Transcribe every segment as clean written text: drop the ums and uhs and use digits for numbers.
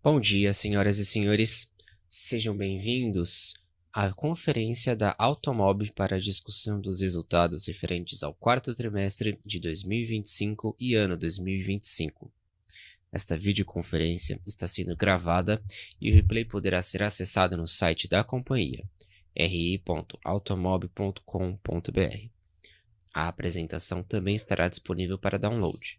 Bom dia, senhoras e senhores. Sejam bem-vindos à conferência da Automob para a discussão dos resultados referentes ao quarto trimestre de 2025 e ano 2025. Esta videoconferência está sendo gravada e o replay poderá ser acessado no site da companhia, ri.automob.com.br. A apresentação também estará disponível para download.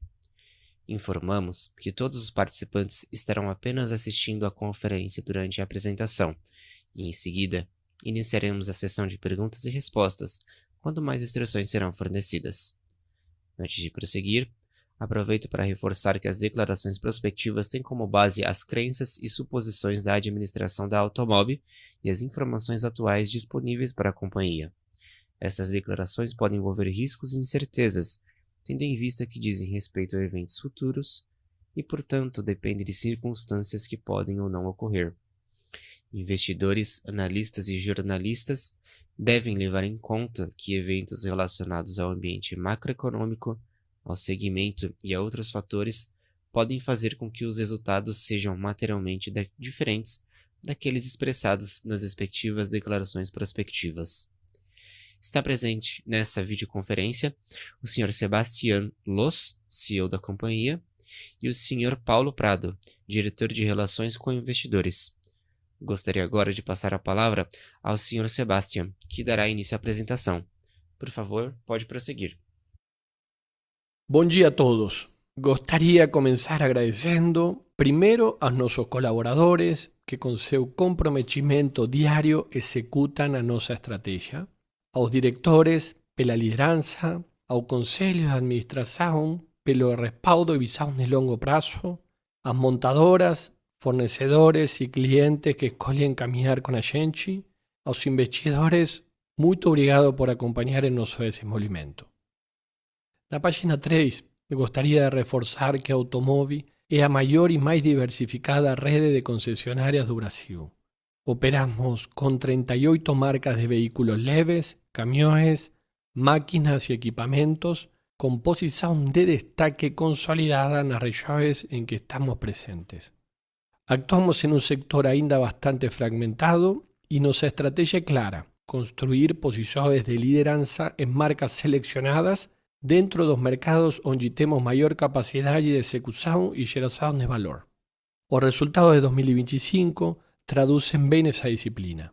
Informamos que todos os participantes estarão apenas assistindo à conferência durante a apresentação e, em seguida, iniciaremos a sessão de perguntas e respostas, quando mais instruções serão fornecidas. Antes de prosseguir, aproveito para reforçar que as declarações prospectivas têm como base as crenças e suposições da administração da Automob e as informações atuais disponíveis para a companhia. Essas declarações podem envolver riscos e incertezas, tendo em vista que dizem respeito a eventos futuros e, portanto, dependem de circunstâncias que podem ou não ocorrer. Investidores, analistas e jornalistas devem levar em conta que eventos relacionados ao ambiente macroeconômico, ao segmento e a outros fatores podem fazer com que os resultados sejam materialmente diferentes daqueles expressados nas respectivas declarações prospectivas. Está presente nessa videoconferência o Sr. Sebastián Los, CEO da companhia, e o Sr. Paulo Prado, diretor de Relações com Investidores. Gostaria agora de passar a palavra ao Sr. Sebastián, que dará início à apresentação. Por favor, pode prosseguir. Bom dia a todos. Gostaria de começar agradecendo, primeiro, aos nossos colaboradores que, com seu comprometimento diário, executam a nossa estratégia, aos diretores pela liderança, ao conselho de administração pelo respaldo e visão de longo prazo, às montadoras, fornecedores e clientes que escolhem caminhar com a gente, aos investidores, muito obrigado por acompanhar nosso desenvolvimento. Na página 3, gostaria de reforçar que a Automob é a maior e mais diversificada rede de concessionárias do Brasil. Operamos com 38 marcas de veículos leves, caminhões, máquinas e equipamentos com posição de destaque consolidada nas regiões em que estamos presentes. Actuamos em sector ainda bastante fragmentado e nossa estratégia é clara: construir posições de liderança em marcas selecionadas dentro dos mercados onde temos maior capacidade de execução e geração de valor. Os resultados de 2025 traduzem bem essa disciplina.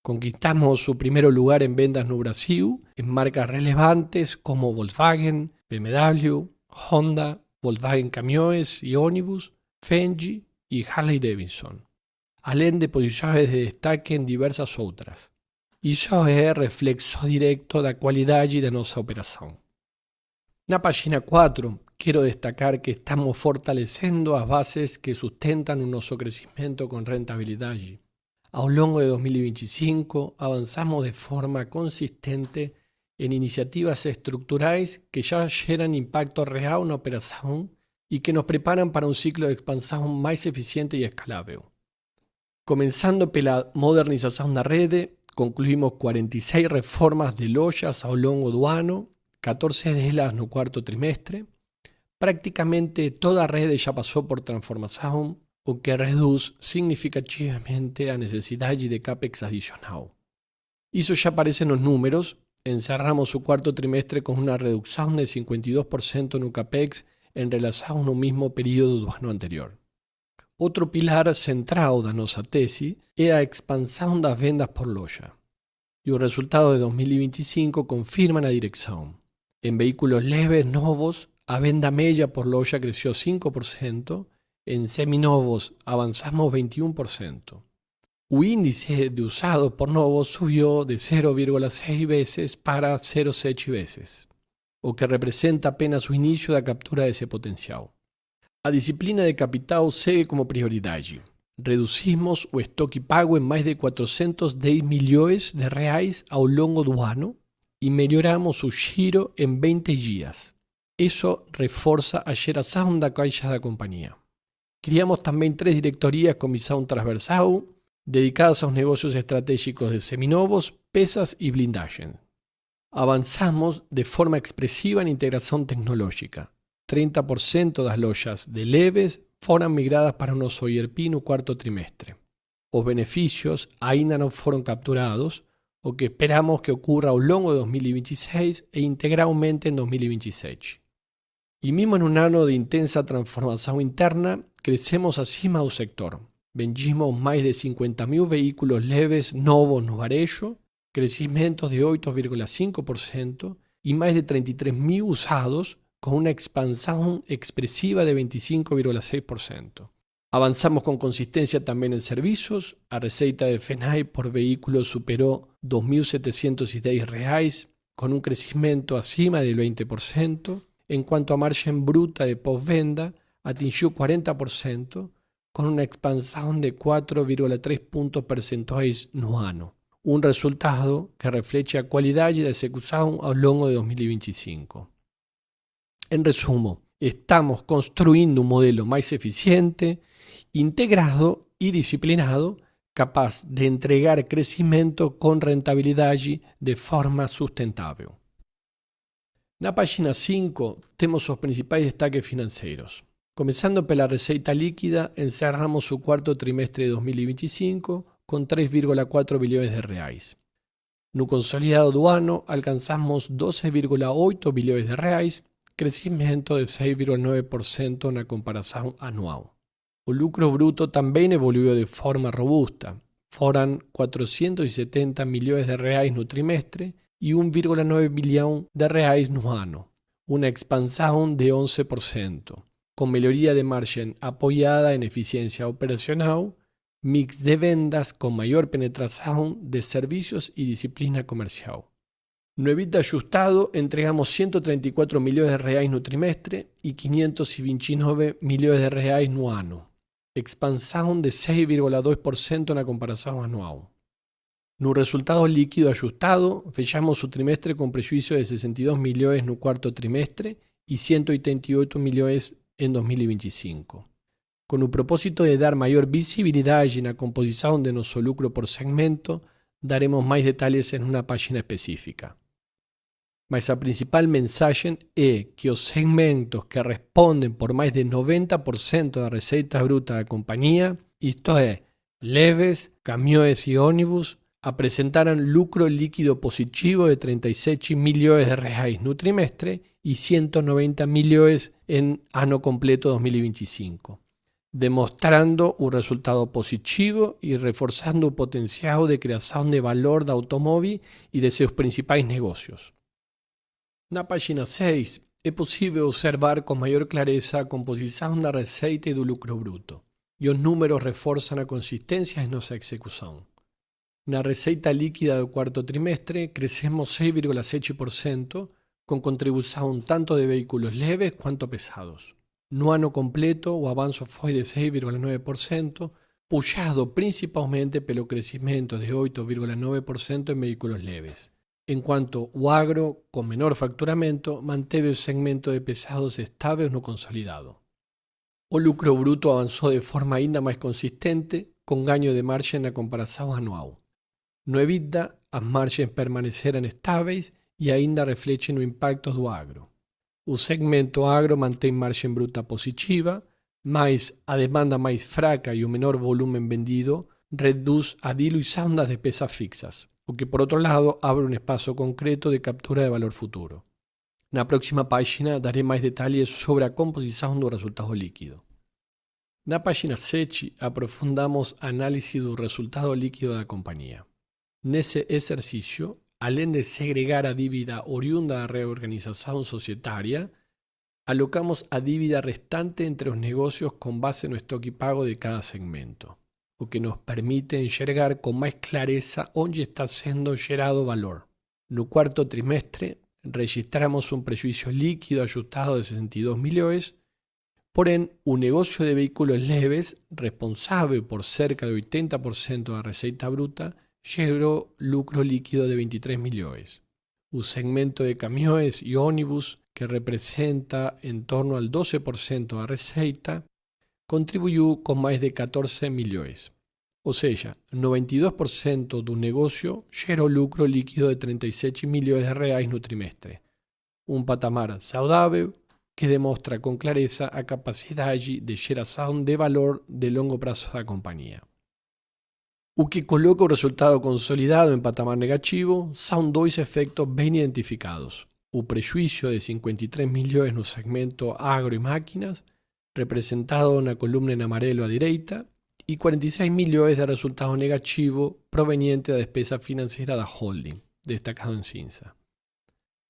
Conquistamos o primeiro lugar em vendas no Brasil, em marcas relevantes como Volkswagen, BMW, Honda, Volkswagen Caminhões e Ônibus, Fendt e Harley Davidson, além de posições de destaque em diversas outras. Isso é reflexo direto da qualidade da nossa operação. Na página 4, quero destacar que estamos fortalecendo as bases que sustentam o nosso crescimento com rentabilidade. Ao longo de 2025, avançamos de forma consistente em iniciativas estruturais que já geram impacto real na operação e que nos preparam para um ciclo de expansão mais eficiente e escalável. Começando pela modernização da rede, concluímos 46 reformas de lojas ao longo do ano, 14 delas no quarto trimestre. Praticamente toda a rede já passou por transformação, o que reduz significativamente a necessidade de CAPEX adicional. Isso já aparece nos números. Encerramos o quarto trimestre com uma redução de 52% no CAPEX em relação ao mesmo período do ano anterior. Outro pilar central da nossa tese é a expansão das vendas por loja. E os resultados de 2025 confirmam a direção. Em veículos leves novos, a venda média por loja cresceu 5%, em seminovos avançamos 21%. O índice de usados por novos subiu de 0,6 vezes para 0,7 vezes, o que representa apenas o início da captura desse potencial. A disciplina de capital segue como prioridade. Reduzimos o estoque pago em mais de 410 milhões de reais ao longo do ano e melhoramos o giro em 20 dias. Isso reforça a geração da caixa da companhia. Criamos também 3 diretorias com visão transversal, dedicadas aos negócios estratégicos de seminovos, peças e blindagem. Avançamos de forma expressiva na integração tecnológica. 30% das lojas de leves foram migradas para o nosso ERP no quarto trimestre. Os benefícios ainda não foram capturados, o que esperamos que ocorra ao longo de 2026 e integralmente em 2027. E mesmo em um ano de intensa transformação interna, crescemos acima do sector. Vendimos mais de 50.000 veículos leves novos no varejo, crescimento de 8,5% e mais de 33.000 usados, com uma expansão expressiva de 25,6%. Avanzamos com consistência também em serviços. A receita de FENAI por veículo superou R$ 2.710, com um crescimento acima de 20%, enquanto a margem bruta de pós-venda atingiu 40%, com uma expansão de 4,3 pontos percentuais no ano. Um resultado que reflete a qualidade da execução ao longo de 2025. Em resumo, estamos construindo um modelo mais eficiente, integrado e disciplinado, capaz de entregar crescimento com rentabilidade de forma sustentável. Na página 5, temos os principais destaques financeiros. Começando pela receita líquida, encerramos o quarto trimestre de 2025 com 3,4 bilhões de reais. No consolidado do ano, alcançamos 12,8 bilhões de reais, crescimento de 6,9% na comparação anual. O lucro bruto também evoluiu de forma robusta. Foram 470 milhões de reais no trimestre e 1,9 bilhão de reais no ano, uma expansão de 11%, com melhoria de margem apoiada em eficiência operacional, mix de vendas com maior penetração de serviços e disciplina comercial. No EBITDA ajustado, entregamos 134 milhões de reais no trimestre e 529 milhões de reais no ano, expansão de 6,2% na comparação anual. No resultado líquido ajustado, fechamos o trimestre com prejuízo de 62 milhões no quarto trimestre e 188 milhões em 2025. Com o propósito de dar maior visibilidade na composição de nosso lucro por segmento, daremos mais detalhes em uma página específica. Mas a principal mensagem é que os segmentos que respondem por mais de 90% da receita bruta da companhia, isto é, leves, caminhões e ônibus, apresentaram lucro líquido positivo de 37 milhões de reais no trimestre e 190 milhões em ano completo 2025, demonstrando o resultado positivo e reforçando o potencial de criação de valor da automóvel e de seus principais negócios. Na página 6, é possível observar com maior clareza a composição da receita e do lucro bruto, e os números reforçam a consistência em nossa execução. Na receita líquida do quarto trimestre, crescemos 6,7%, com contribuição tanto de veículos leves quanto pesados. No ano completo, o avanço foi de 6,9%, puxado principalmente pelo crescimento de 8,9% em veículos leves, enquanto o agro, com menor faturamento, manteve o segmento de pesados estável no consolidado. O lucro bruto avançou de forma ainda mais consistente, com ganho de margem na comparação anual. No EBITDA, as margens permaneceram estáveis e ainda refletem o impacto do agro. O segmento agro mantém margem bruta positiva, mas a demanda mais fraca e o menor volume vendido reduz a diluição das despesas fixas, o que, por outro lado, abre um espaço concreto de captura de valor futuro. Na próxima página, darei mais detalhes sobre a composição do resultado líquido. Na página 7, aprofundamos a análise do resultado líquido da companhia. Nesse exercício, além de segregar a dívida oriunda da reorganização societária, alocamos a dívida restante entre os negócios com base no estoque pago de cada segmento, o que nos permite enxergar com mais clareza onde está sendo gerado valor. No quarto trimestre, registramos um prejuízo líquido ajustado de 62 milhões, porém, o negócio de veículos leves, responsável por cerca de 80% da receita bruta, gerou lucro líquido de 23 milhões. O segmento de caminhões e ônibus, que representa em torno ao 12% da receita, contribuiu com mais de 14 milhões. Ou seja, 92% do negócio gerou lucro líquido de 37 milhões de reais no trimestre. Um patamar saudável, que demonstra com clareza a capacidade de geração de valor de longo prazo da companhia. O que coloca o resultado consolidado em patamar negativo são dois efeitos bem identificados. O prejuízo de 53 milhões no segmento agro e máquinas, representado na coluna em amarelo à direita, e 46 milhões de resultado negativo proveniente da despesa financeira da holding, destacado em cinza.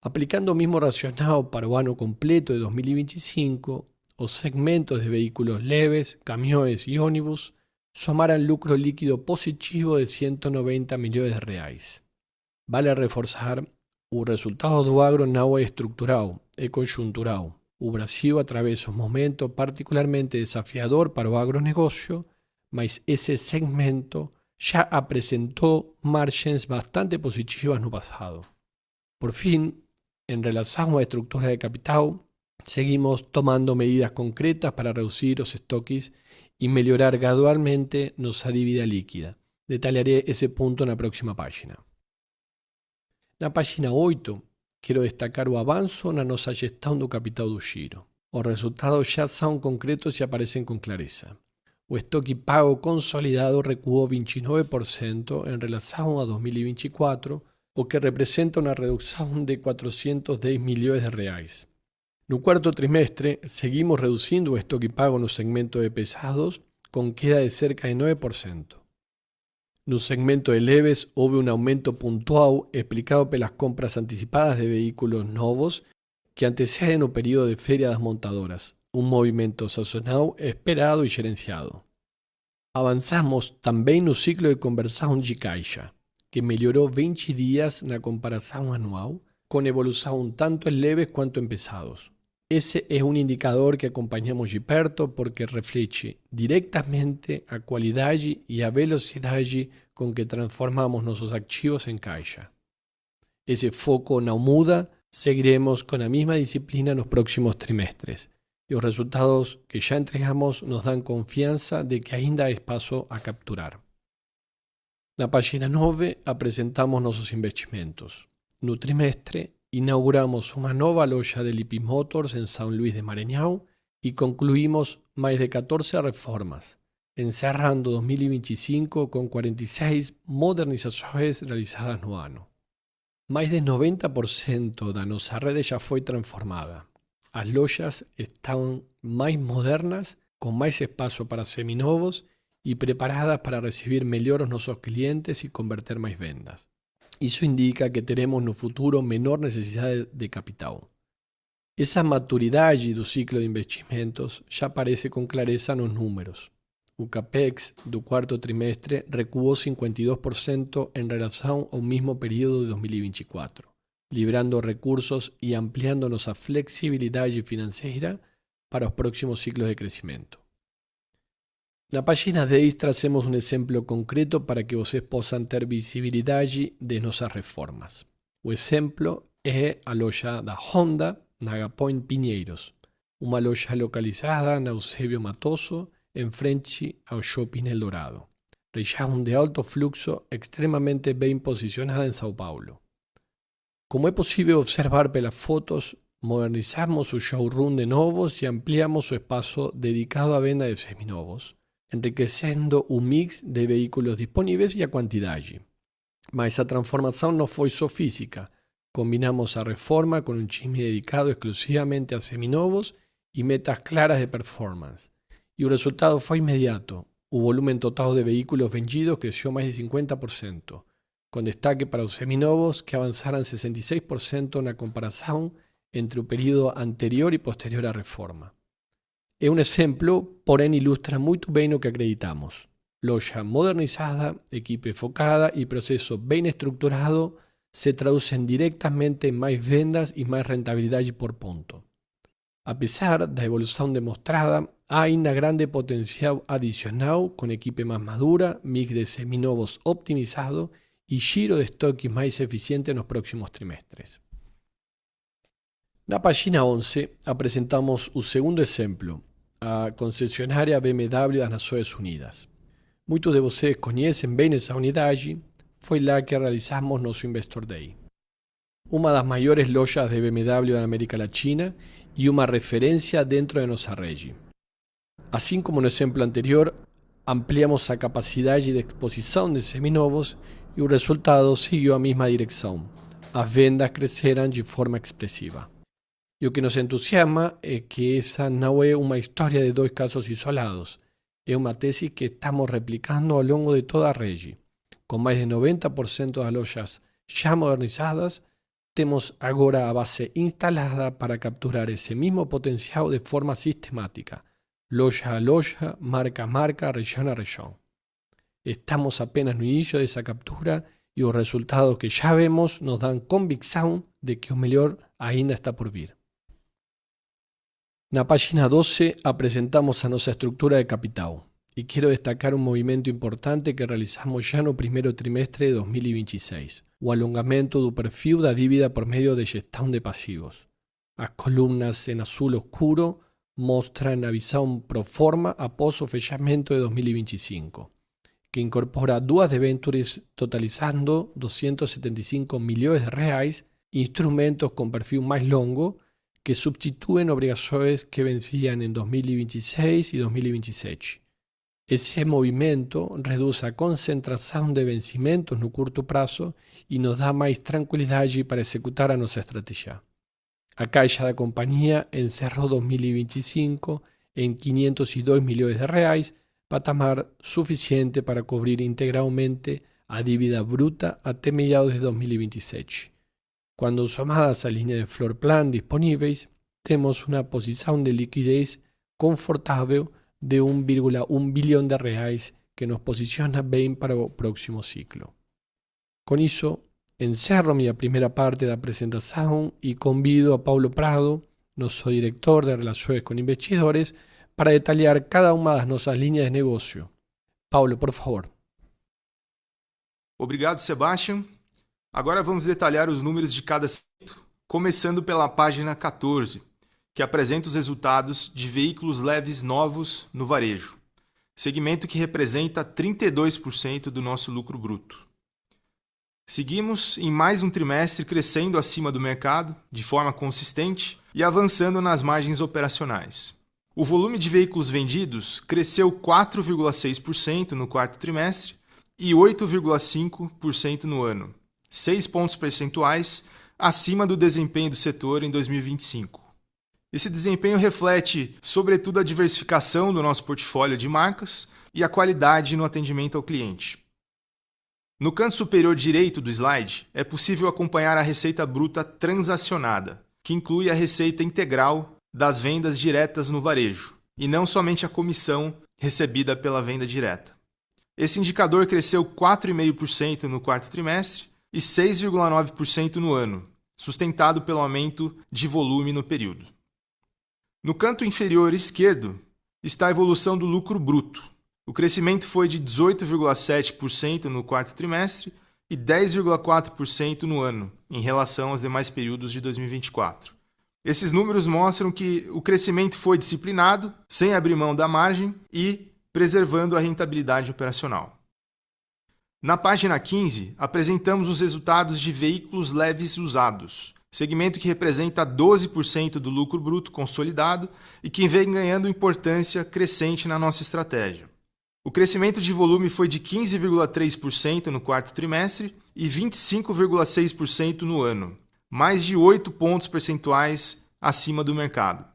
Aplicando o mesmo racional para o ano completo de 2025, os segmentos de veículos leves, caminhões e ônibus somaram lucro líquido positivo de 190 milhões de reais. Vale reforçar, o resultado do agro não é estrutural, é conjuntural. O Brasil atravessa um momento particularmente desafiador para o agronegócio, mas esse segmento já apresentou margens bastante positivas no passado. Por fim, em relação à estrutura de capital, seguimos tomando medidas concretas para reduzir os estoques e melhorar gradualmente nossa dívida líquida. Detalharé esse ponto na próxima página. Na página 8, quero destacar o avanço na nossa gestão do capital do giro. Os resultados já são concretos e aparecem com clareza. O estoque pago consolidado recuou 29% em relação a 2024, o que representa uma redução de 410 milhões de reais. No quarto trimestre, seguimos reduzindo o estoque pago no segmento de pesados, com queda de cerca de 9%. No segmento de leves, houve um aumento pontual explicado pelas compras antecipadas de veículos novos que antecedem o período de feria das montadoras, um movimento sazonal esperado e gerenciado. Avançamos também no ciclo de conversão de caixa, que melhorou 20 dias na comparação anual, com evolução tanto em leves quanto em pesados. Esse é um indicador que acompanhamos de perto porque reflete diretamente a qualidade e a velocidade com que transformamos nossos ativos em caixa. Esse foco não muda, seguiremos com a mesma disciplina nos próximos trimestres, e os resultados que já entregamos nos dão confiança de que ainda há espaço a capturar. Na página 9, apresentamos nossos investimentos. No trimestre, inauguramos uma nova loja de Lippy Motors em São Luís de Maranhão e concluímos mais de 14 reformas, encerrando 2025 com 46 modernizações realizadas no ano. Mais de 90% da nossa rede já foi transformada. As lojas estão mais modernas, com mais espaço para seminovos e preparadas para receber melhor os nossos clientes e converter mais vendas. Isso indica que teremos no futuro menor necessidade de capital. Essa maturidade do ciclo de investimentos já aparece com clareza nos números. O CAPEX do quarto trimestre recuou 52% em relação ao mesmo período de 2024, librando recursos e ampliando nossa flexibilidade financeira para os próximos ciclos de crescimento. Na página 10 trazemos um exemplo concreto para que vocês possam ter visibilidade de nossas reformas. O exemplo é a loja da Honda na Agapoint Pinheiros, uma loja localizada na Eusébio Matoso, em frente ao Shopping Eldorado, região de alto fluxo extremamente bem posicionada em São Paulo. Como é possível observar pelas fotos, modernizamos o showroom de novos e ampliamos o espaço dedicado à venda de seminovos, enriquecendo o mix de veículos disponíveis e a quantidade. Mas a transformação não foi só física. Combinamos a reforma com um time dedicado exclusivamente a seminovos e metas claras de performance. E o resultado foi imediato. O volume total de veículos vendidos cresceu mais de 50%, com destaque para os seminovos que avançaram 66% na comparação entre o período anterior e posterior à reforma. É um exemplo, porém ilustra muito bem o que acreditamos. Loja modernizada, equipe focada e processo bem estruturado se traduzem diretamente em mais vendas e mais rentabilidade por ponto. Apesar da evolução demonstrada, há ainda grande potencial adicional com equipe mais madura, mix de seminovos optimizado e giro de estoque mais eficiente nos próximos trimestres. Na página 11, apresentamos o segundo exemplo, a concessionária BMW das Nações Unidas. Muitos de vocês conhecem bem essa unidade, foi lá que realizamos nosso Investor Day. uma das maiores lojas de BMW na América Latina e uma referência dentro de nossa rede. Assim como no exemplo anterior, ampliamos a capacidade de exposição de seminovos e o resultado seguiu a mesma direção. As vendas cresceram de forma expressiva. E o que nos entusiasma é que essa não é uma história de dois casos isolados. É uma tese que estamos replicando ao longo de toda a rede. Com mais de 90% das lojas já modernizadas, temos agora a base instalada para capturar esse mesmo potencial de forma sistemática, loja a loja, marca a marca, região a região. Estamos apenas no início dessa captura e os resultados que já vemos nos dão convicção de que o melhor ainda está por vir. Na página 12 apresentamos a nossa estrutura de capital e quero destacar um movimento importante que realizamos já no primeiro trimestre de 2026, o alongamento do perfil da dívida por meio de gestão de passivos. As colunas em azul oscuro mostram a visão pro forma após o fechamento de 2025, que incorpora duas debêntures totalizando 275 milhões de reais e instrumentos com perfil mais longo que substituem obrigações que venciam em 2026 e 2027. Esse movimento reduz a concentração de vencimentos no curto prazo e nos dá mais tranquilidade para executar a nossa estratégia. A caixa da companhia encerrou 2025 em 502 milhões de reais, patamar suficiente para cobrir integralmente a dívida bruta até meados de 2027. Quando somadas a linha de floor plan disponíveis, temos uma posição de liquidez confortável de 1,1 bilhão de reais que nos posiciona bem para o próximo ciclo. Com isso, encerro minha primeira parte da apresentação e convido a Paulo Prado, nosso diretor de Relações com Investidores, para detalhar cada uma das nossas linhas de negócio. Paulo, por favor. Obrigado, Sebastião. Agora vamos detalhar os números de cada segmento, começando pela página 14, que apresenta os resultados de veículos leves novos no varejo, segmento que representa 32% do nosso lucro bruto. Seguimos em mais um trimestre crescendo acima do mercado, de forma consistente e avançando nas margens operacionais. O volume de veículos vendidos cresceu 4,6% no quarto trimestre e 8,5% no ano, 6 pontos percentuais acima do desempenho do setor em 2025. Esse desempenho reflete, sobretudo, a diversificação do nosso portfólio de marcas e a qualidade no atendimento ao cliente. No canto superior direito do slide, é possível acompanhar a receita bruta transacionada, que inclui a receita integral das vendas diretas no varejo, e não somente a comissão recebida pela venda direta. Esse indicador cresceu 4,5% no quarto trimestre e 6,9% no ano, sustentado pelo aumento de volume no período. No canto inferior esquerdo está a evolução do lucro bruto. O crescimento foi de 18,7% no quarto trimestre e 10,4% no ano, em relação aos demais períodos de 2024. Esses números mostram que o crescimento foi disciplinado, sem abrir mão da margem e preservando a rentabilidade operacional. Na página 15, apresentamos os resultados de veículos leves usados, segmento que representa 12% do lucro bruto consolidado e que vem ganhando importância crescente na nossa estratégia. O crescimento de volume foi de 15,3% no quarto trimestre e 25,6% no ano, mais de 8 pontos percentuais acima do mercado.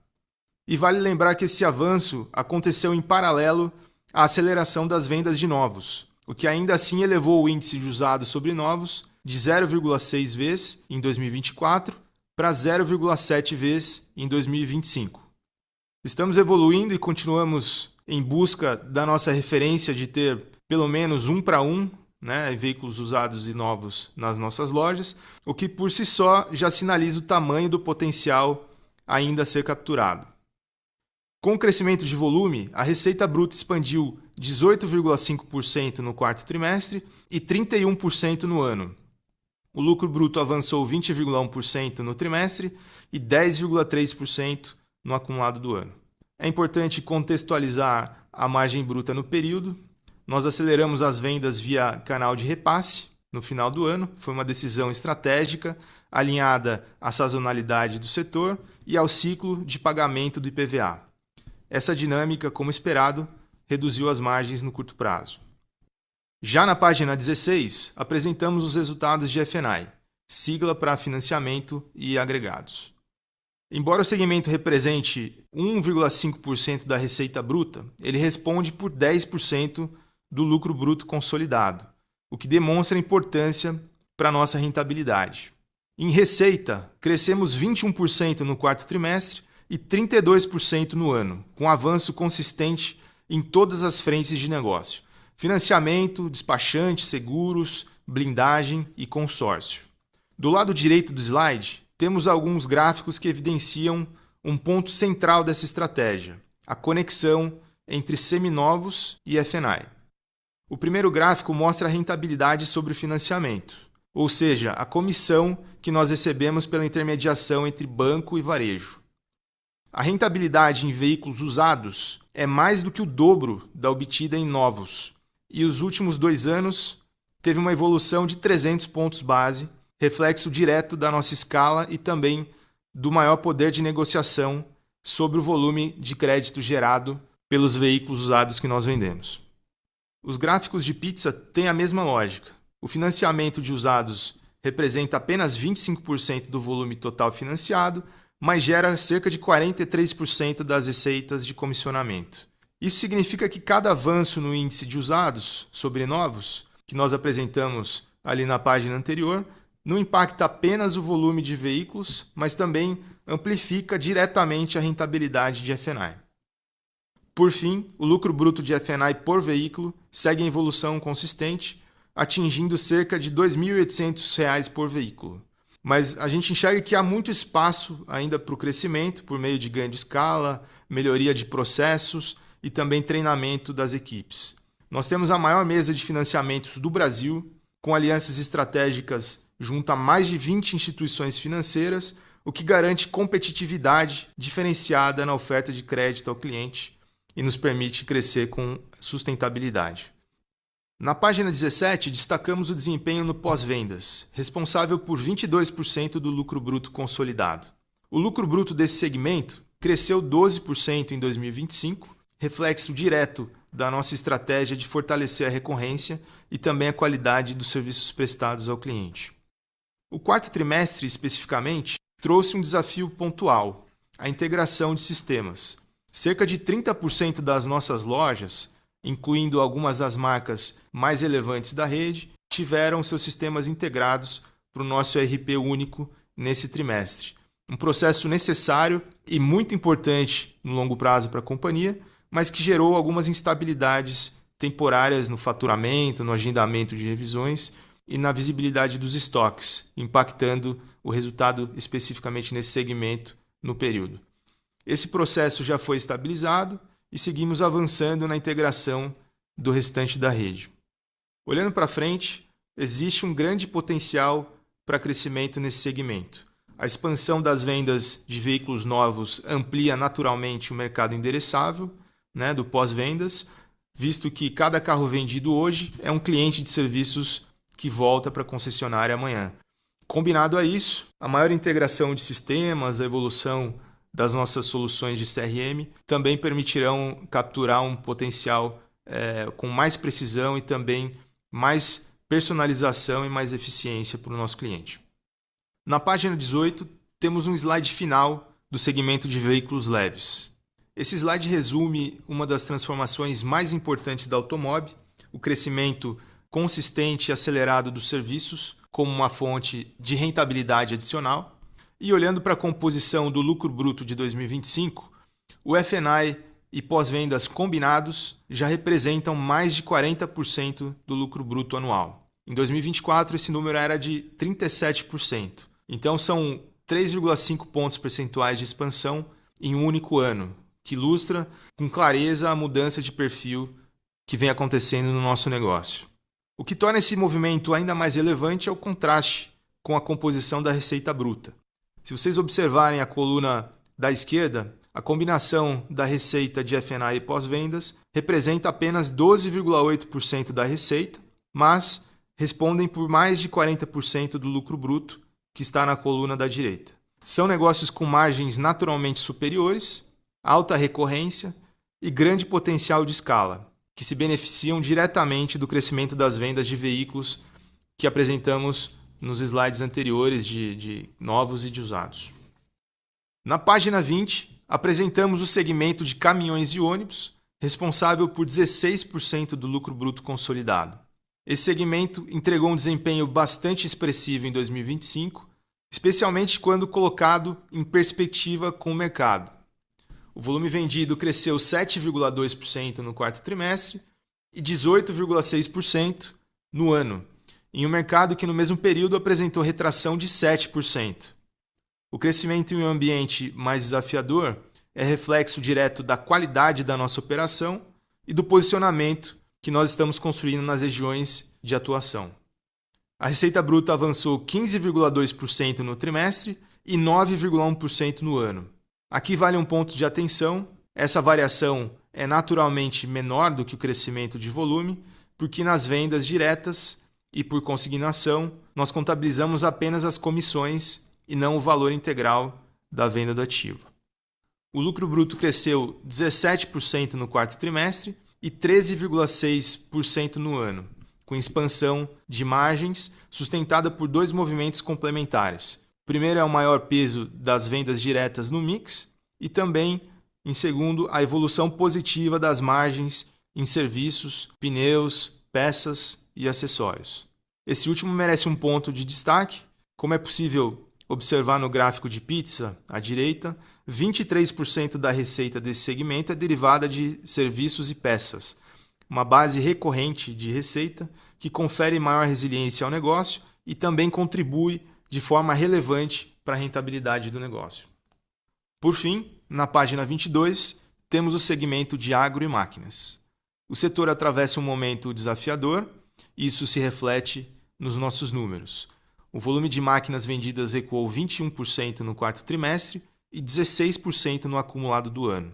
E vale lembrar que esse avanço aconteceu em paralelo à aceleração das vendas de novos, o que ainda assim elevou o índice de usados sobre novos de 0,6 vezes em 2024 para 0,7 vezes em 2025. Estamos evoluindo e continuamos em busca da nossa referência de ter pelo menos 1 para 1, veículos usados e novos nas nossas lojas, o que por si só já sinaliza o tamanho do potencial ainda a ser capturado. Com o crescimento de volume, a receita bruta expandiu 18,5% no quarto trimestre e 31% no ano. O lucro bruto avançou 20,1% no trimestre e 10,3% no acumulado do ano. É importante contextualizar a margem bruta no período. Nós aceleramos as vendas via canal de repasse no final do ano. Foi uma decisão estratégica, alinhada à sazonalidade do setor e ao ciclo de pagamento do IPVA. Essa dinâmica, como esperado, reduziu as margens no curto prazo. Já na página 16, apresentamos os resultados de F&I, sigla para financiamento e agregados. Embora o segmento represente 1,5% da receita bruta, ele responde por 10% do lucro bruto consolidado, o que demonstra a importância para a nossa rentabilidade. Em receita, crescemos 21% no quarto trimestre e 32% no ano, com avanço consistente em todas as frentes de negócio: financiamento, despachante, seguros, blindagem e consórcio. Do lado direito do slide, temos alguns gráficos que evidenciam um ponto central dessa estratégia: a conexão entre seminovos e F&I. O primeiro gráfico mostra a rentabilidade sobre o financiamento, ou seja, a comissão que nós recebemos pela intermediação entre banco e varejo. A rentabilidade em veículos usados é mais do que o dobro da obtida em novos, e os últimos 2 anos teve uma evolução de 300 pontos base, reflexo direto da nossa escala e também do maior poder de negociação sobre o volume de crédito gerado pelos veículos usados que nós vendemos. Os gráficos de pizza têm a mesma lógica. O financiamento de usados representa apenas 25% do volume total financiado, mas gera cerca de 43% das receitas de comissionamento. Isso significa que cada avanço no índice de usados sobre novos, que nós apresentamos ali na página anterior, não impacta apenas o volume de veículos, mas também amplifica diretamente a rentabilidade de F&I. Por fim, o lucro bruto de F&I por veículo segue em evolução consistente, atingindo cerca de R$ 2.800 por veículo. Mas a gente enxerga que há muito espaço ainda para o crescimento por meio de ganho de escala, melhoria de processos e também treinamento das equipes. Nós temos a maior mesa de financiamentos do Brasil, com alianças estratégicas junto a mais de 20 instituições financeiras, o que garante competitividade diferenciada na oferta de crédito ao cliente e nos permite crescer com sustentabilidade. Na página 17, destacamos o desempenho no pós-vendas, responsável por 22% do lucro bruto consolidado. O lucro bruto desse segmento cresceu 12% em 2025, reflexo direto da nossa estratégia de fortalecer a recorrência e também a qualidade dos serviços prestados ao cliente. O quarto trimestre, especificamente, trouxe um desafio pontual: a integração de sistemas. Cerca de 30% das nossas lojas, incluindo algumas das marcas mais relevantes da rede, tiveram seus sistemas integrados para o nosso ERP único nesse trimestre. Um processo necessário e muito importante no longo prazo para a companhia, mas que gerou algumas instabilidades temporárias no faturamento, no agendamento de revisões e na visibilidade dos estoques, impactando o resultado especificamente nesse segmento no período. Esse processo já foi estabilizado e seguimos avançando na integração do restante da rede. Olhando para frente, existe um grande potencial para crescimento nesse segmento. A expansão das vendas de veículos novos amplia naturalmente o mercado endereçável, do pós-vendas, visto que cada carro vendido hoje é um cliente de serviços que volta para a concessionária amanhã. Combinado a isso, a maior integração de sistemas, a evolução das nossas soluções de CRM também permitirão capturar um potencial com mais precisão e também mais personalização e mais eficiência para o nosso cliente. Na página 18, temos um slide final do segmento de veículos leves. Esse slide resume uma das transformações mais importantes da Automob, o crescimento consistente e acelerado dos serviços como uma fonte de rentabilidade adicional. E olhando para a composição do lucro bruto de 2025, o F&I e pós-vendas combinados já representam mais de 40% do lucro bruto anual. Em 2024, esse número era de 37%. Então, são 3,5 pontos percentuais de expansão em um único ano, que ilustra com clareza a mudança de perfil que vem acontecendo no nosso negócio. O que torna esse movimento ainda mais relevante é o contraste com a composição da receita bruta. Se vocês observarem a coluna da esquerda, a combinação da receita de F&I e pós-vendas representa apenas 12,8% da receita, mas respondem por mais de 40% do lucro bruto que está na coluna da direita. São negócios com margens naturalmente superiores, alta recorrência e grande potencial de escala, que se beneficiam diretamente do crescimento das vendas de veículos que apresentamos nos slides anteriores de novos e de usados. Na página 20, apresentamos o segmento de caminhões e ônibus, responsável por 16% do lucro bruto consolidado. Esse segmento entregou um desempenho bastante expressivo em 2025, especialmente quando colocado em perspectiva com o mercado. O volume vendido cresceu 7,2% no quarto trimestre e 18,6% no ano, em um mercado que no mesmo período apresentou retração de 7%. O crescimento em um ambiente mais desafiador é reflexo direto da qualidade da nossa operação e do posicionamento que nós estamos construindo nas regiões de atuação. A receita bruta avançou 15,2% no trimestre e 9,1% no ano. Aqui vale um ponto de atenção: essa variação é naturalmente menor do que o crescimento de volume, porque nas vendas diretas e por consignação nós contabilizamos apenas as comissões e não o valor integral da venda do ativo. O lucro bruto cresceu 17% no quarto trimestre e 13,6% no ano, com expansão de margens sustentada por dois movimentos complementares. O primeiro é o maior peso das vendas diretas no mix e também, em segundo, a evolução positiva das margens em serviços, pneus, peças e acessórios. Esse último merece um ponto de destaque. Como é possível observar no gráfico de pizza à direita, 23% da receita desse segmento é derivada de serviços e peças, uma base recorrente de receita que confere maior resiliência ao negócio e também contribui de forma relevante para a rentabilidade do negócio. Por fim, na página 22, temos o segmento de agro e máquinas. O setor atravessa um momento desafiador e isso se reflete nos nossos números. O volume de máquinas vendidas recuou 21% no quarto trimestre e 16% no acumulado do ano,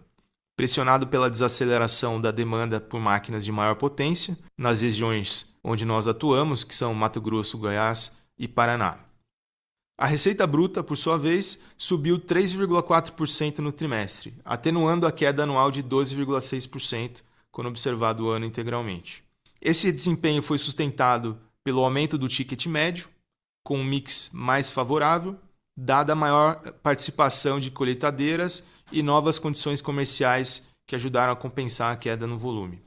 pressionado pela desaceleração da demanda por máquinas de maior potência nas regiões onde nós atuamos, que são Mato Grosso, Goiás e Paraná. A receita bruta, por sua vez, subiu 3,4% no trimestre, atenuando a queda anual de 12,6% quando observado o ano integralmente. Esse desempenho foi sustentado pelo aumento do ticket médio, com um mix mais favorável, dada a maior participação de colheitadeiras e novas condições comerciais que ajudaram a compensar a queda no volume.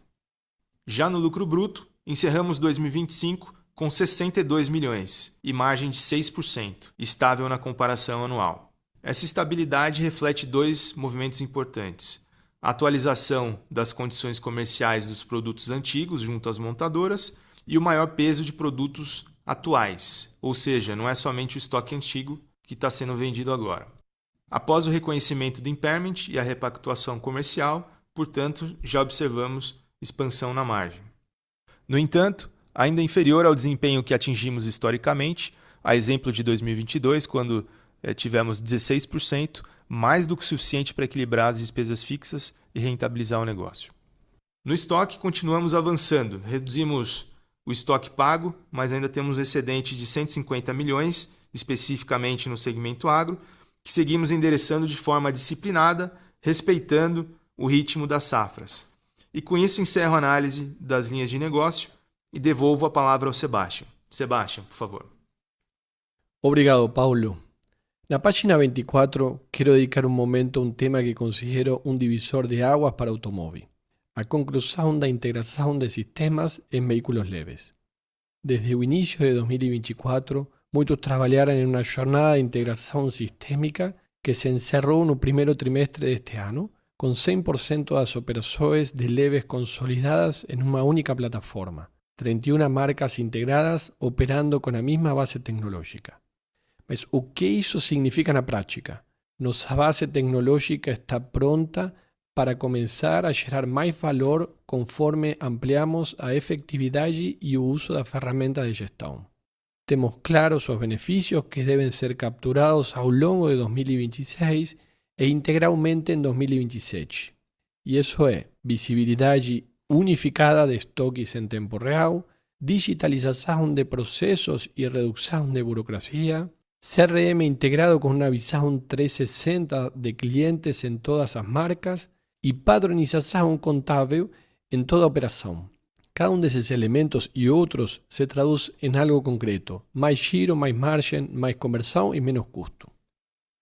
Já no lucro bruto, encerramos 2025 com 62 milhões e margem de 6%, estável na comparação anual. Essa estabilidade reflete dois movimentos importantes: a atualização das condições comerciais dos produtos antigos junto às montadoras e o maior peso de produtos atuais, ou seja, não é somente o estoque antigo que está sendo vendido agora. Após o reconhecimento do impairment e a repactuação comercial, portanto, já observamos expansão na margem. No entanto, ainda inferior ao desempenho que atingimos historicamente, a exemplo de 2022, quando tivemos 16%, mais do que suficiente para equilibrar as despesas fixas e rentabilizar o negócio. No estoque, continuamos avançando. Reduzimos o estoque pago, mas ainda temos um excedente de 150 milhões, especificamente no segmento agro, que seguimos endereçando de forma disciplinada, respeitando o ritmo das safras. E com isso encerro a análise das linhas de negócio e devolvo a palavra ao Sebastião. Sebastião, por favor. Obrigado, Paulo. Na página 24, quiero dedicar un momento a un tema que considero un divisor de aguas para automóvil: a conclusão da integração de sistemas em veículos leves. Desde o início de 2024, muitos trabalharam em uma jornada de integração sistêmica que se encerrou no primeiro trimestre deste ano, com 100% das operações de leves consolidadas em uma única plataforma, 31 marcas integradas operando com a mesma base tecnológica. Mas o que isso significa na prática? Nossa base tecnológica está pronta para começar a gerar mais valor conforme ampliamos a efetividade e o uso da ferramenta de gestão. Temos claros os benefícios que devem ser capturados ao longo de 2026 e integralmente em 2027. E isso é visibilidade unificada de estoques em tempo real, digitalização de processos e redução de burocracia, CRM integrado con una visão 360 de clientes en todas as marcas y padronización contável en toda operação. Cada um desses elementos e outros se traduz em algo concreto: mais giro, mais margem, mais conversão e menos custo.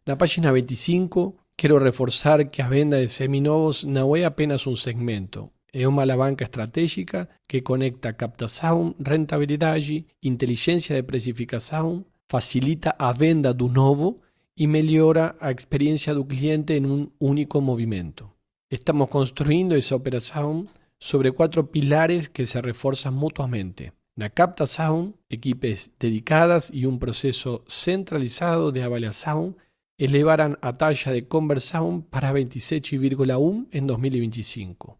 Na página 25, quero reforçar que a venda de seminovos não é apenas um segmento, é uma alavanca estratégica que conecta captação, rentabilidade, inteligência de precificação, facilita a venda do novo e melhora a experiência do cliente em um único movimento. Estamos construindo essa operação sobre 4 pilares que se reforzan mutuamente. Na captação, equipes dedicadas e um processo centralizado de avaliação elevaram a taxa de conversão para 27,1 em 2025,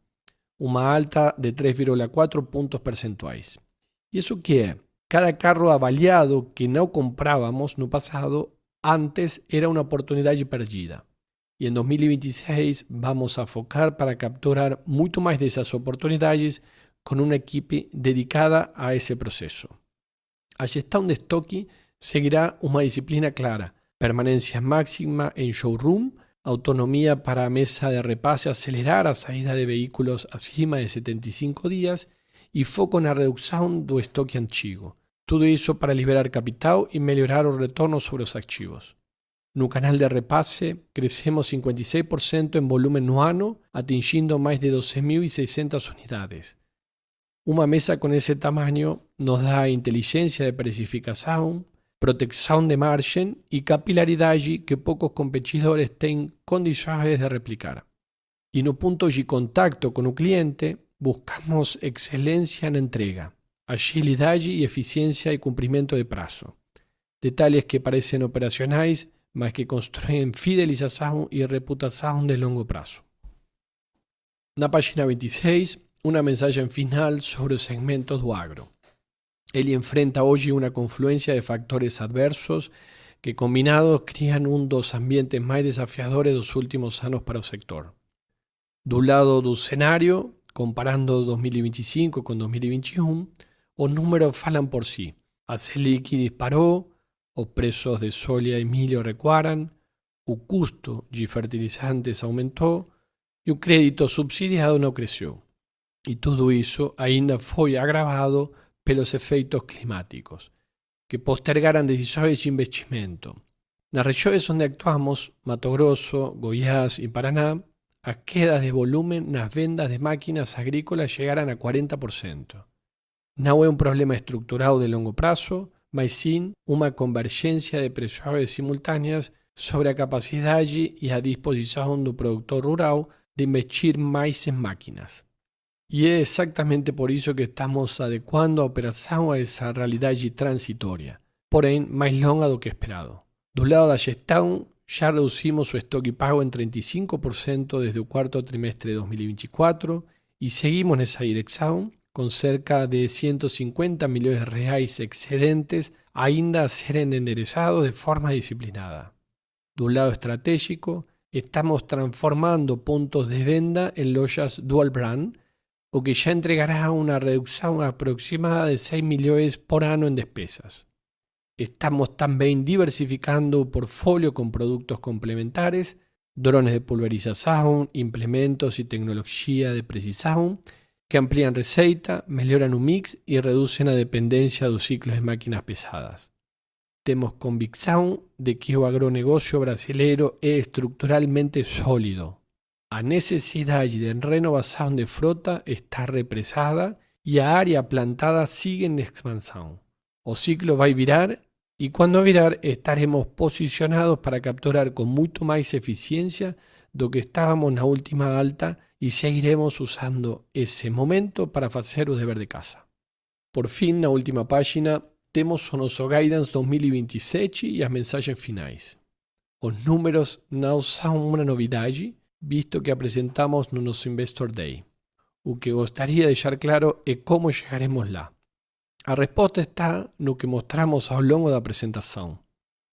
uma alta de 3,4 pontos percentuais. Isso que é? Cada carro avaliado que não comprávamos no passado, antes era uma oportunidade perdida. Y en 2026 vamos a focar para capturar mucho más de esas oportunidades con una equipe dedicada a ese proceso. A gestão de estoque seguirá uma disciplina clara: permanencia máxima en showroom, autonomía para a mesa de repase acelerar a saída de vehículos acima de 75 días y foco na reducción do estoque antigo. Tudo isso para liberar capital y melhorar o retorno sobre os ativos. No canal de repase, crecemos 56% en volumen no ano, atingindo mais de 12.600 unidades. Uma mesa com esse tamanho nos dá inteligência de precificação, proteção de margem e capilaridade que poucos competidores têm condições de replicar. E no ponto de contato com o cliente, buscamos excelência na entrega, agilidade e eficiência e cumprimento de prazo. Detalhes que parecem operacionais, mas que construyen fidelización y reputación de longo prazo. Na página 26, una mensaje final sobre os segmentos do agro. Ele enfrenta hoje uma confluência de factores adversos que combinados criam um dos ambientes mais desafiadores dos últimos anos para o sector. Do lado do cenário, comparando 2025 com 2021, os números falam por si. A Selic disparou, os preços de soja e milho recuaram, o custo de fertilizantes aumentou e o crédito subsidiado não cresceu. E tudo isso ainda foi agravado pelos efeitos climáticos, que postergaram decisões de investimento. Nas regiões onde actuamos, Mato Grosso, Goiás e Paraná, as quedas de volume nas vendas de máquinas agrícolas chegaram a 40%. Não é um problema estrutural de longo prazo, mas sim uma convergência de pressões simultâneas sobre a capacidade e a disposição do produtor rural de investir mais em máquinas. E é exatamente por isso que estamos adequando a operação a essa realidade transitória, porém mais longa do que esperado. Do lado da gestão, já reduzimos o estoque pago em 35% desde o quarto trimestre de 2024 e seguimos nessa direção, com cerca de 150 milhões de reais excedentes ainda a serem enderezados de forma disciplinada. Do lado estratégico, estamos transformando pontos de venda em lojas dual brand, o que já entregará uma redução aproximada de 6 milhões por ano em despesas. Estamos também diversificando o portfólio com produtos complementares, drones de pulverização, implementos e tecnologia de precisão, que amplían receita, melhoran o mix e reduzem a dependência dos ciclos de máquinas pesadas. Temos convicção de que o agronegócio brasileiro é estruturalmente sólido. A necessidade de renovação de frota está represada e a área plantada sigue em expansão. O ciclo vai virar e quando virar estaremos posicionados para capturar com muito mais eficiência do que estávamos na última alta e seguiremos usando esse momento para fazer o dever de casa. Por fim, na última página, temos o nosso Guidance 2027 e as mensagens finais. Os números não são uma novidade, visto que apresentamos no nosso Investor Day. O que gostaria de deixar claro é como chegaremos lá. A resposta está no que mostramos ao longo da apresentação.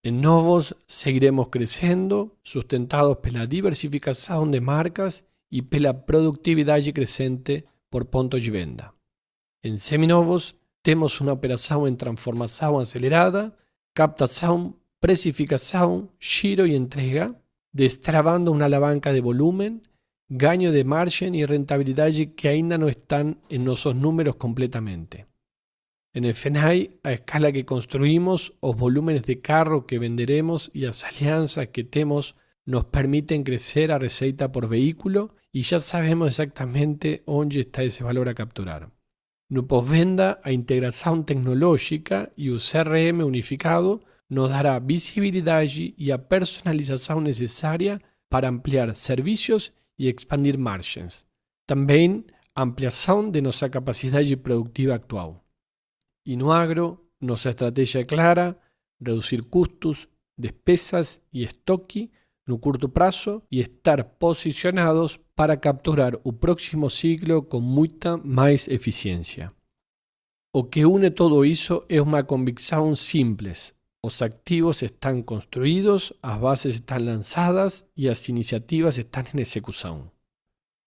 Em novos, seguiremos crescendo, sustentados pela diversificação de marcas e pela produtividade crescente por pontos de venda. Em seminovos, temos uma operação em transformação acelerada, captação, precificação, giro e entrega, destravando uma alavanca de volumen, ganho de margem e rentabilidade que ainda não estão em nossos números completamente. En el FENAI, a escala que construimos, os volúmenes de carro que venderemos y as alianzas que temos nos permiten crecer a receita por vehículo y ya sabemos exactamente onde está ese valor a capturar. No pós-venda, a integração tecnológica e o CRM unificado nos dará visibilidade e a personalização necessária para ampliar serviços e expandir margens. Também a ampliação de nossa capacidade produtiva actual. E no agro, nossa estratégia é clara: reduzir custos, despesas e estoque no curto prazo e estar posicionados para capturar o próximo ciclo com muita mais eficiência. O que une todo isso é uma convicção simples: os ativos estão construídos, as bases estão lançadas e as iniciativas estão em execução.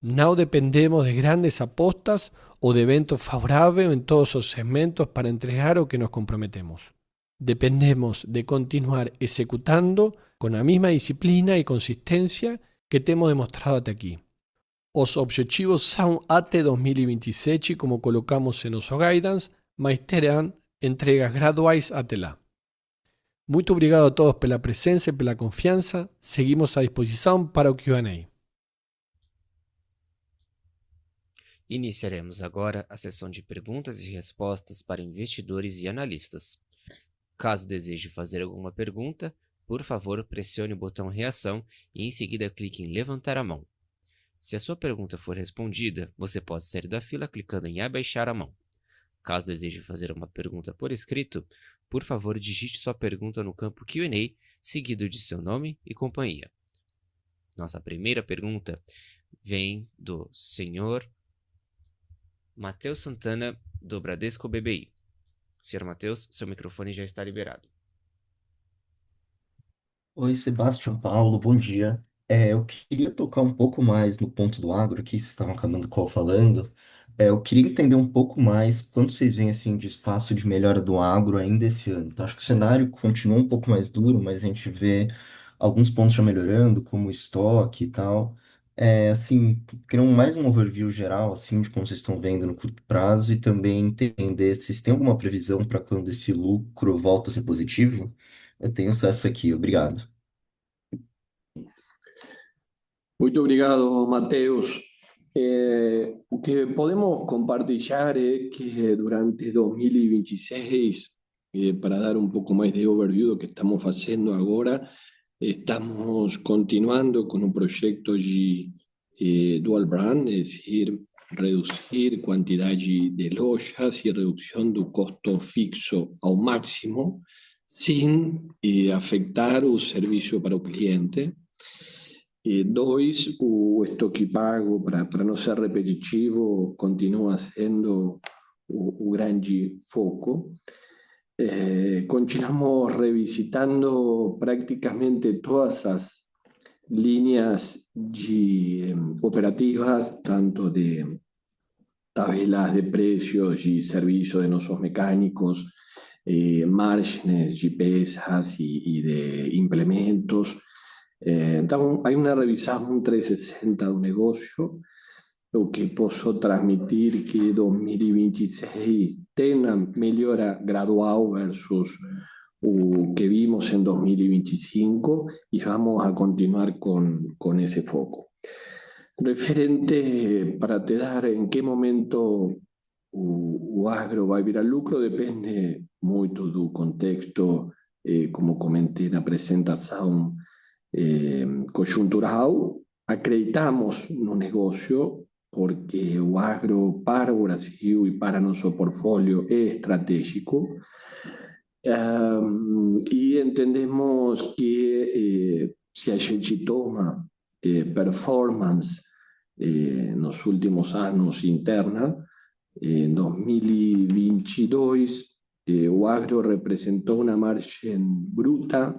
Não dependemos de grandes apostas ou de eventos favoráveis em todos os segmentos para entregar o que nos comprometemos. Dependemos de continuar executando com a mesma disciplina e consistência que temos demonstrado até aqui. Os objetivos são até 2027, como colocamos em nosso guidance, mas terão entregas graduais até lá. Muito obrigado a todos pela presença e pela confiança. Seguimos à disposição para o Q&A. Iniciaremos agora a sessão de perguntas e respostas para investidores e analistas. Caso deseje fazer alguma pergunta, por favor, pressione o botão reação e em seguida clique em levantar a mão. Se a sua pergunta for respondida, você pode sair da fila clicando em abaixar a mão. Caso deseje fazer uma pergunta por escrito, por favor, digite sua pergunta no campo Q&A, seguido de seu nome e companhia. Nossa primeira pergunta vem do senhor Matheus Santana, do Bradesco BBI. Senhor Matheus, seu microfone já está liberado. Oi, Sebastião Paulo, bom dia. Eu queria tocar um pouco mais no ponto do agro, que vocês estavam acabando com falando. Eu queria entender um pouco mais quanto vocês veem assim, de espaço de melhora do agro ainda esse ano. Então, acho que o cenário continua um pouco mais duro, mas a gente vê alguns pontos já melhorando, como o estoque e tal. Assim, queria mais um overview geral assim, de como vocês estão vendo no curto prazo e também entender se vocês têm alguma previsão para quando esse lucro volta a ser positivo. Eu tenho só essa aqui, obrigado. Muito obrigado, Mateus. O que podemos compartilhar é que durante 2026, para dar um pouco mais de overview do que estamos fazendo agora, estamos continuando com um projeto de dual brand, é decir, reduzir quantidade de lojas e redução do custo fixo ao máximo, sem afetar o serviço para o cliente. Dois, o estoque pago, para não ser repetitivo, continua sendo o grande foco. Continuamos revisitando praticamente todas as linhas operativas, tanto de tabelas de precios e serviços de nossos mecânicos, márgenes de peças e de implementos. Então, há uma revisão 360 do negócio, o que posso transmitir que 2026 tem uma melhora gradual versus o que vimos em 2025 e vamos a continuar com esse foco. Referente, para te dar em que momento o agro vai virar lucro, depende muito do contexto, como comentei na apresentação, conjuntural. Acreditamos no negócio porque o agro para o Brasil e para nosso portfólio é estratégico, e entendemos que se a gente toma performance nos últimos anos interna, em 2022 o agro representou uma margem bruta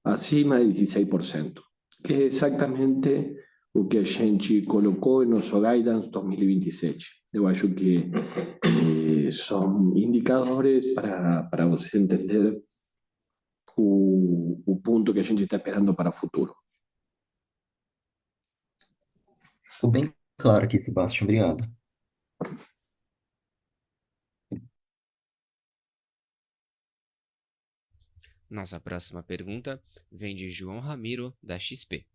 acima de 16%, que é exatamente o que a gente colocou em nosso guidance 2027. Eu acho que são indicadores para você entender o ponto que a gente está esperando para o futuro. Ficou bem claro aqui, Sebastião. Obrigado. Nossa próxima pergunta vem de João Ramiro, da XP.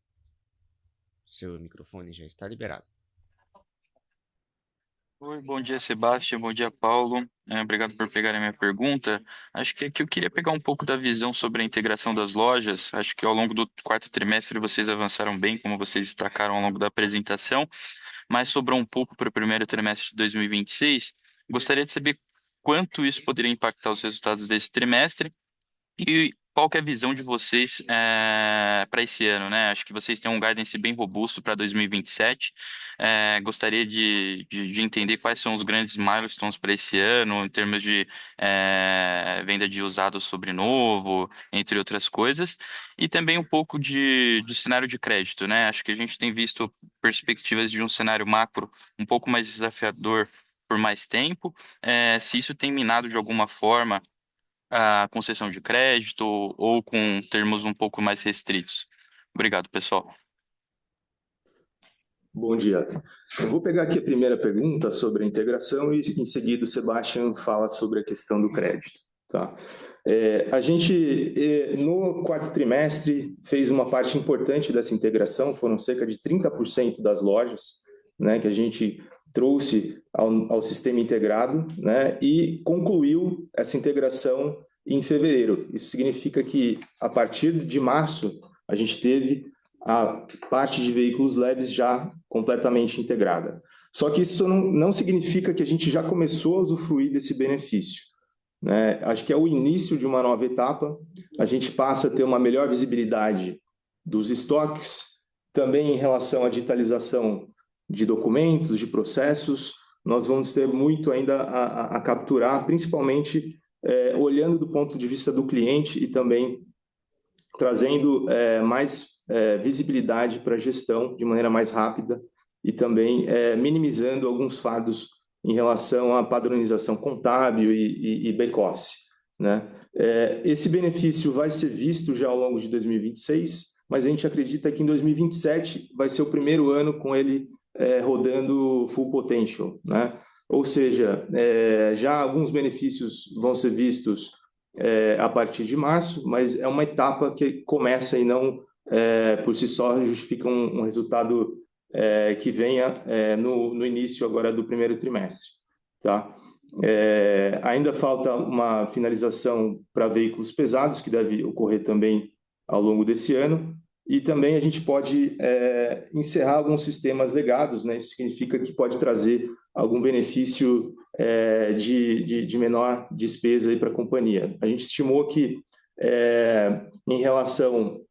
Seu microfone já está liberado. Oi, bom dia, Sebastião. Bom dia, Paulo. Obrigado por pegarem a minha pergunta. Acho que aqui eu queria pegar um pouco da visão sobre a integração das lojas. Acho que ao longo do quarto trimestre vocês avançaram bem, como vocês destacaram ao longo da apresentação, mas sobrou um pouco para o primeiro trimestre de 2026. Gostaria de saber quanto isso poderia impactar os resultados desse trimestre e qual que é a visão de vocês para esse ano, né? Acho que vocês têm um guidance bem robusto para 2027. Gostaria de entender quais são os grandes milestones para esse ano, em termos de venda de usado sobre novo, entre outras coisas. E também um pouco de cenário de crédito, né? Acho que a gente tem visto perspectivas de um cenário macro um pouco mais desafiador por mais tempo. Se isso tem minado de alguma forma a concessão de crédito ou com termos um pouco mais restritos? Obrigado, pessoal. Bom dia. Eu vou pegar aqui a primeira pergunta sobre a integração e, em seguida, o Sebastião fala sobre a questão do crédito. Tá? A gente, no quarto trimestre, fez uma parte importante dessa integração, foram cerca de 30% das lojas, né, que a gente trouxe ao sistema integrado, né, e concluiu essa integração em fevereiro. Isso significa que, a partir de março, a gente teve a parte de veículos leves já completamente integrada. Só que isso não significa que a gente já começou a usufruir desse benefício, né? Acho que é o início de uma nova etapa, a gente passa a ter uma melhor visibilidade dos estoques, também em relação à digitalização de documentos, de processos, nós vamos ter muito ainda a capturar, principalmente olhando do ponto de vista do cliente e também trazendo mais visibilidade para a gestão de maneira mais rápida e também minimizando alguns fardos em relação à padronização contábil e back-office, né? Esse benefício vai ser visto já ao longo de 2026, mas a gente acredita que em 2027 vai ser o primeiro ano com ele rodando full potential, né? Ou seja, já alguns benefícios vão ser vistos a partir de março, mas é uma etapa que começa e não, por si só, justifica um resultado que venha no início agora do primeiro trimestre. Tá? Ainda falta uma finalização para veículos pesados, que deve ocorrer também ao longo desse ano, e também a gente pode encerrar alguns sistemas legados, né? Isso significa que pode trazer algum benefício de menor despesa para a companhia. A gente estimou que, em relação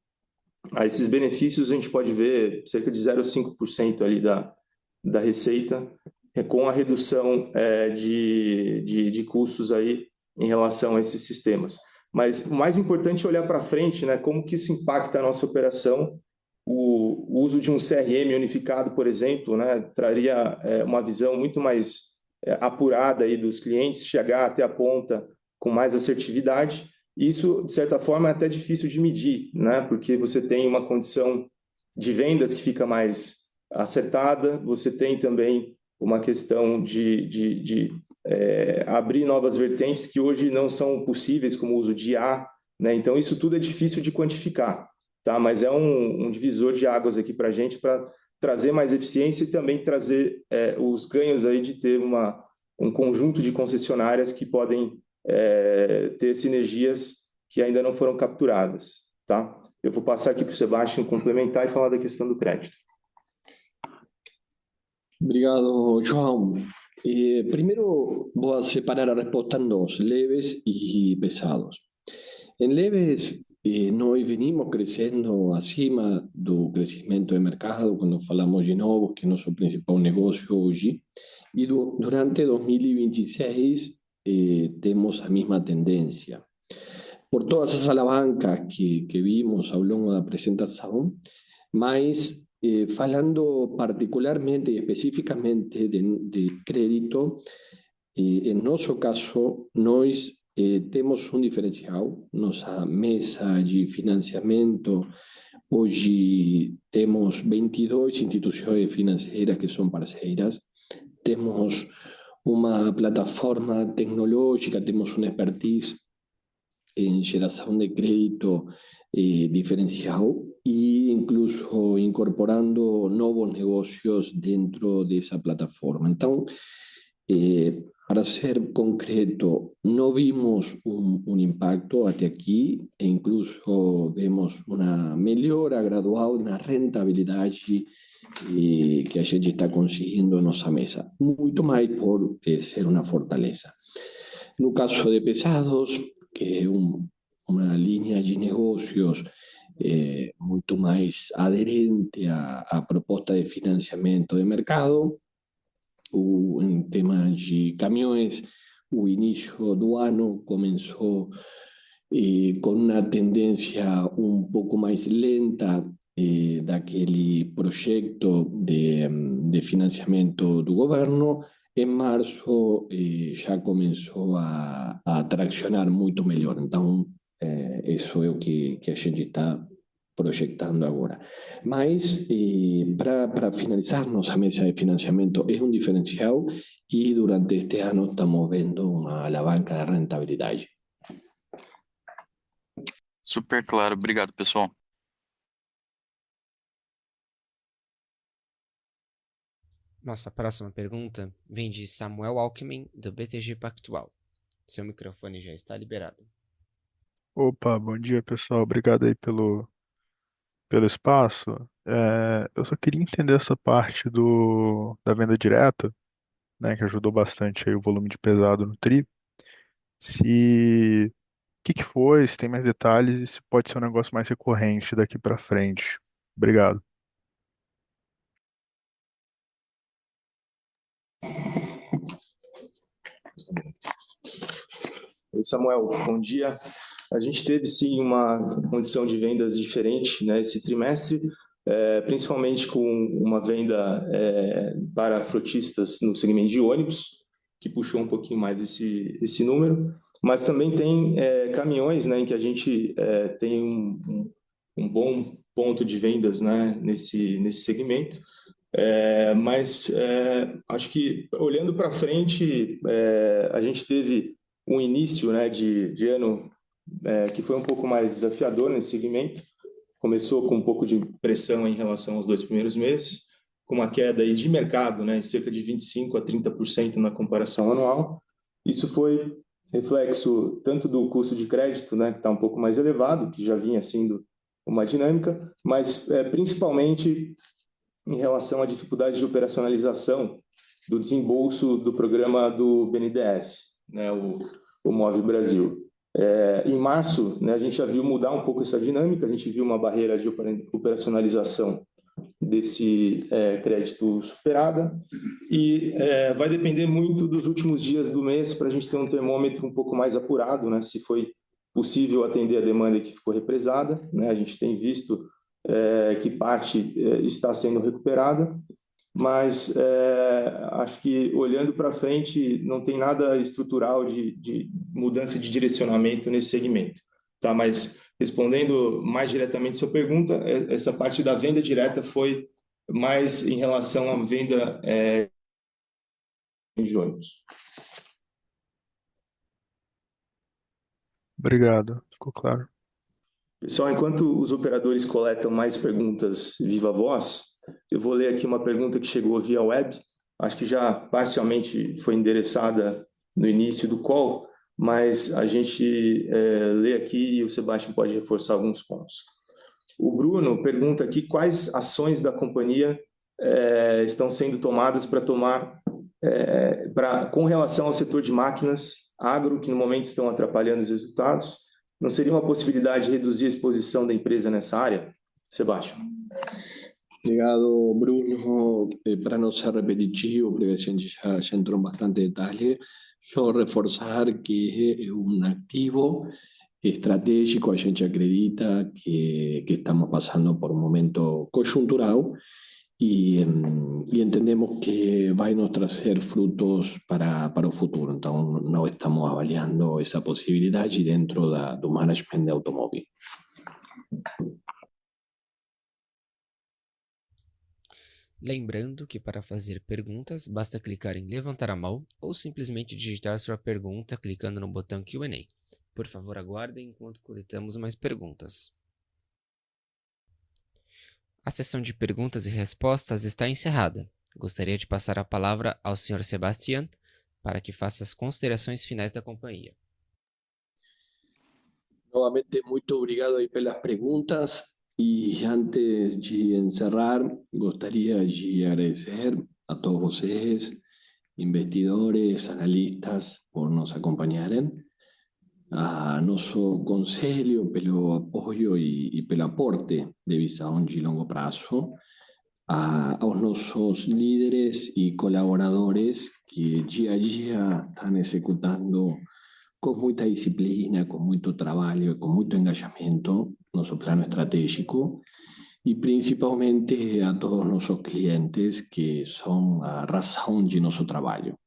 a esses benefícios, a gente pode ver cerca de 0,5% ali da receita, com a redução de custos aí em relação a esses sistemas. Mas o mais importante é olhar para frente, né? Como que isso impacta a nossa operação. O uso de um CRM unificado, por exemplo, né, traria uma visão muito mais apurada aí dos clientes, chegar até a ponta com mais assertividade. Isso, de certa forma, é até difícil de medir, né, porque você tem uma condição de vendas que fica mais acertada, você tem também uma questão de abrir novas vertentes que hoje não são possíveis, como o uso de IA, né? Então, isso tudo é difícil de quantificar, tá? Mas é um divisor de águas aqui para a gente, para trazer mais eficiência e também trazer os ganhos aí de ter um conjunto de concessionárias que podem ter sinergias que ainda não foram capturadas, tá? Eu vou passar aqui para o Sebastião complementar e falar da questão do crédito. Obrigado, João. Primero voy a separar la respuesta en dos, leves y pesados. En leves, nós venimos crescendo acima do crescimento de mercado quando falamos de novos, que é nosso principal negócio hoje. E durante 2026 temos a mesma tendência. Por todas as alavancas que vimos ao longo da apresentação, mas falando particularmente y específicamente de crédito, en nuestro caso, nos temos um diferencial. Nossa mesa de financiamento, hoje temos 22 instituições financeiras que são parceiras, temos uma plataforma tecnológica, temos uma expertise em geração de crédito diferencial e incluso incorporando novos negócios dentro dessa plataforma. Então, para ser concreto, não vimos um impacto até aqui, e incluso vemos uma melhora gradual na rentabilidade que a gente está conseguindo em nossa mesa, muito mais por ser uma fortaleza. No caso de pesados, que é uma linha de negócios muito mais aderente à proposta de financiamento de mercado, em temas de caminhões, o início do ano começou com uma tendência um pouco mais lenta daquele projeto de financiamento do governo. Em março já começou a traccionar muito melhor. Então, isso é o que a gente está projetando agora. Mas, para finalizar, nossa mesa de financiamento é um diferencial e durante este ano estamos vendo uma alavanca de rentabilidade. Super claro, obrigado, pessoal. Nossa próxima pergunta vem de Samuel Alckmin, do BTG Pactual. Seu microfone já está liberado. Opa, bom dia pessoal, obrigado aí pelo espaço. Eu só queria entender essa parte da venda direta, né, que ajudou bastante aí o volume de pesado no TRI. O que foi, se tem mais detalhes e se pode ser um negócio mais recorrente daqui para frente. Obrigado. Oi, Samuel, bom dia. A gente teve sim uma condição de vendas diferente, né, esse trimestre, principalmente com uma venda para frotistas no segmento de ônibus, que puxou um pouquinho mais esse número, mas também tem caminhões, né, em que a gente tem um bom ponto de vendas, né, nesse segmento. Mas acho que olhando para frente, a gente teve um início, né, de ano que foi um pouco mais desafiador nesse segmento. Começou com um pouco de pressão em relação aos 2 primeiros meses, com uma queda aí de mercado, né, em cerca de 25% a 30% na comparação anual. Isso foi reflexo tanto do custo de crédito, né, que está um pouco mais elevado, que já vinha sendo uma dinâmica, mas principalmente em relação à dificuldade de operacionalização do desembolso do programa do BNDES, né, o Move Brasil. Em março, né, a gente já viu mudar um pouco essa dinâmica, a gente viu uma barreira de operacionalização desse crédito superada e vai depender muito dos últimos dias do mês para a gente ter um termômetro um pouco mais apurado, né, se foi possível atender a demanda que ficou represada, né, a gente tem visto que parte está sendo recuperada, mas acho que olhando para frente não tem nada estrutural de mudança de direcionamento nesse segmento, tá? Mas respondendo mais diretamente sua pergunta, essa parte da venda direta foi mais em relação à venda de ônibus. Obrigado, ficou claro. Pessoal, enquanto os operadores coletam mais perguntas viva voz, eu vou ler aqui uma pergunta que chegou via web. Acho que já parcialmente foi endereçada no início do call, mas a gente lê aqui e o Sebastião pode reforçar alguns pontos. O Bruno pergunta aqui quais ações da companhia estão sendo tomadas com relação ao setor de máquinas agro, que no momento estão atrapalhando os resultados. Não seria uma possibilidade de reduzir a exposição da empresa nessa área? Sebastião. Obrigado, Bruno. Para não ser repetitivo, porque a gente já entrou em bastante detalhe, só reforçar que é um ativo estratégico. A gente acredita que estamos passando por um momento conjuntural e entendemos que vai nos trazer frutos para o futuro. Então, nós estamos avaliando essa possibilidade dentro do management de automóvel. Lembrando que para fazer perguntas, basta clicar em levantar a mão ou simplesmente digitar sua pergunta clicando no botão Q&A. Por favor, aguardem enquanto coletamos mais perguntas. A sessão de perguntas e respostas está encerrada. Gostaria de passar a palavra ao Sr. Sebastián para que faça as considerações finais da companhia. Novamente, muito obrigado aí pelas perguntas. E antes de encerrar, gostaria de agradecer a todos vocês, investidores, analistas, por nos acompanharem, a nosso conselho pelo apoio e pelo aporte de visão de longo prazo, aos nossos líderes e colaboradores que dia a dia estão executando com muita disciplina, com muito trabalho e com muito engajamento nosso plano estratégico, e principalmente a todos os nossos clientes que são a razão de nosso trabalho.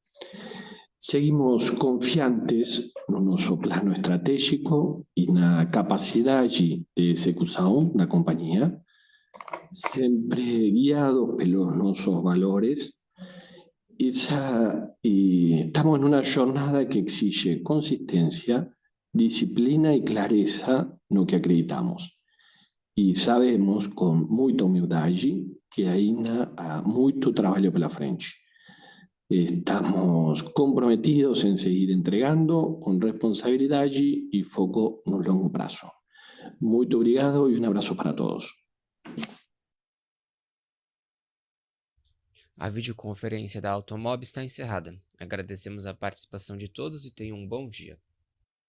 Seguimos confiantes no nosso plano estratégico e na capacidade de execução da companhia, sempre guiados pelos nossos valores. Y estamos en una jornada que exige consistencia, disciplina y clareza no que acreditamos. Y sabemos con mucha humildad que ainda há muito trabalho pela frente. Estamos comprometidos en seguir entregando con responsabilidade y foco no longo prazo. Muito obrigado y un abrazo para todos. A videoconferência da Automob está encerrada. Agradecemos a participação de todos e tenham um bom dia.